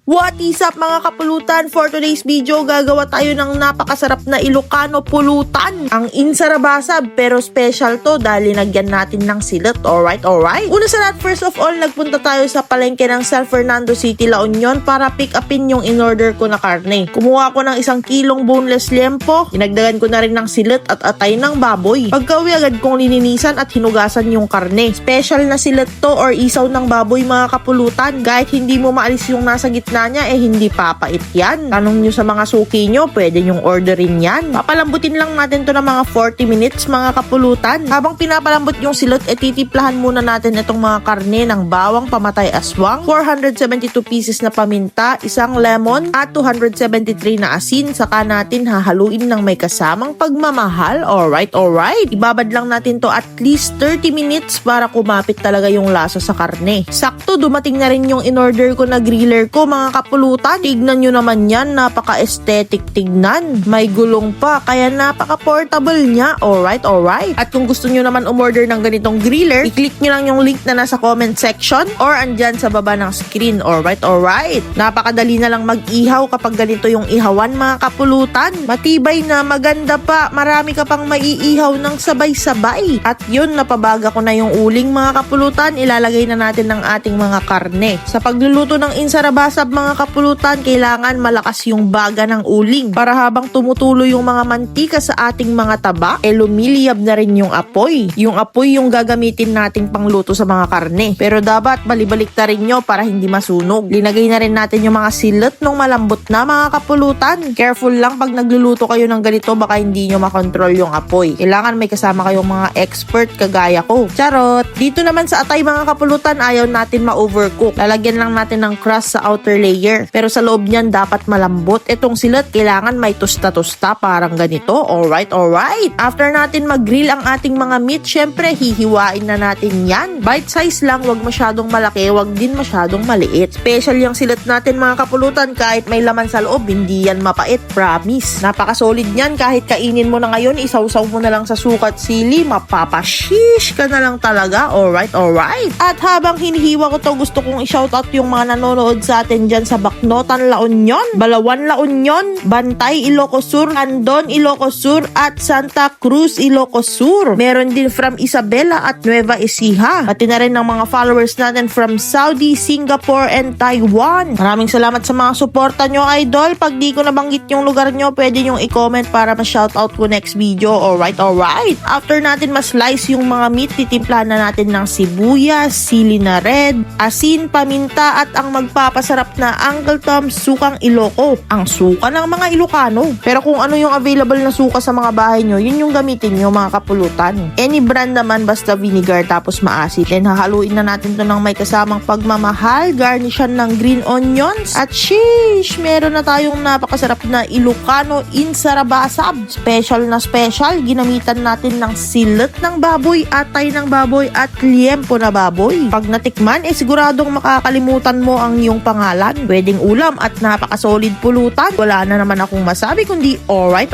What is up mga kapulutan? For today's video, gagawa tayo ng napakasarap na Ilocano pulutan. Ang insarabasab, pero special to dahil nagyan natin ng silat. Alright. Una sa lahat, first of all, nagpunta tayo sa palengke ng San Fernando City, La Union para pick upin yung in-order ko na karne. Kumuha ko ng 1 kilong boneless liempo, dinagdagan ko na rin ng silat at atay ng baboy. Pagka-uwi agad kong lininisan at hinugasan yung karne. Special na silat to or isaw ng baboy mga kapulutan. Kahit hindi mo maalis yung nasa gitna niya, hindi papait yan. Tanong nyo sa mga suki nyo, pwede nyong orderin yan. Papalambutin lang natin to ng mga 40 minutes mga kapulutan. Habang pinapalambot yung silot, titiplahan muna natin itong mga karne ng bawang pamatay aswang, 472 pieces na paminta, 1 lemon, at 273 na asin. Saka natin hahaluin ng may kasamang pagmamahal. Alright. Ibabad lang natin to at least 30 minutes para kumapit talaga yung lasa sa karne. Sakto, dumating na rin yung in-order ko na griller ko mga kapulutan. Tignan nyo naman yan, napaka-aesthetic tignan. May gulong pa, kaya napaka-portable niya. Alright. At kung gusto nyo naman umorder ng ganitong griller, i-click nyo lang yung link na nasa comment section or andyan sa baba ng screen. Alright. Napakadali na lang mag-ihaw kapag ganito yung ihawan mga kapulutan. Matibay na, maganda pa, marami ka pang maiihaw ng sabay-sabay. At yun, napabaga ko na yung uling mga kapulutan, ilalagay na natin ng ating mga karne. Sa pagluluto ng insarabasab mga kapulutan, kailangan malakas yung baga ng uling para habang tumutulo yung mga mantika sa ating mga taba, lumiliyab na rin yung apoy. Yung apoy yung gagamitin nating pangluto sa mga karne. Pero dapat balibalik na rin nyo para hindi masunog. Linagay na rin natin yung mga silat nung malambot na mga kapulutan. Careful lang pag nagluluto kayo ng ganito, baka hindi nyo makontrol yung apoy. Kailangan may kasama kayong mga expert kagaya ko. Charot! Dito naman sa atay mga kapulutan, ayaw natin ma-overcook. Lalagyan lang natin ng crust sa outer layer. Pero sa loob niyan dapat malambot. Itong silat kailangan may tusta-tusta parang ganito. Alright. After natin mag-grill ang ating mga meat, syempre hihiwain na natin yan. Bite size lang, wag masyadong malaki, wag din masyadong maliit. Special yung silat natin mga kapulutan, kahit may laman sa loob, hindi yan mapait, promise. Napaka-solid niyan, kahit kainin mo na ngayon, isawsaw mo na lang sa sukat sili, mapapashish ka na lang talaga. Alright. At habang hinihiwa ko to, gusto kong i-shoutout yung mga nanonood sa atin dyan sa Bacnotan, La Union, Balawan, La Union, Bantay, Ilocos Sur, Andon, Ilocos Sur, at Santa Cruz, Ilocos Sur. Meron din from Isabela at Nueva Ecija. Pati na rin ng mga followers natin from Saudi, Singapore, and Taiwan. Maraming salamat sa mga suporta nyo, idol. Pag di ko nabanggit yung lugar nyo, pwede nyong i-comment para ma-shoutout ko next video. Alright. After natin ma-slice yung mga meat, titimplahan na natin ng sibuyas, sili na red, asin, paminta, at ang magpapasarap na Uncle Tom's Sukang Iloco. Ang suka ng mga Ilocano. Pero kung ano yung available na suka sa mga bahay nyo, yun yung gamitin nyo mga kapulutan. Any brand naman, basta vinegar tapos maasit. Then hahaluin na natin to ng may kasamang pagmamahal, garnishan ng green onions, at sheesh! Meron na tayong napakasarap na Ilocano insarabasab. Special na special, ginamitan natin ng silat ng baboy, atay ng baboy, at liempo na baboy. Pag natikman, siguradong makakalimutan mo ang iyong pangalan. Pwedeng ulam at napaka-solid pulutan. Wala na naman akong masabi kundi alright.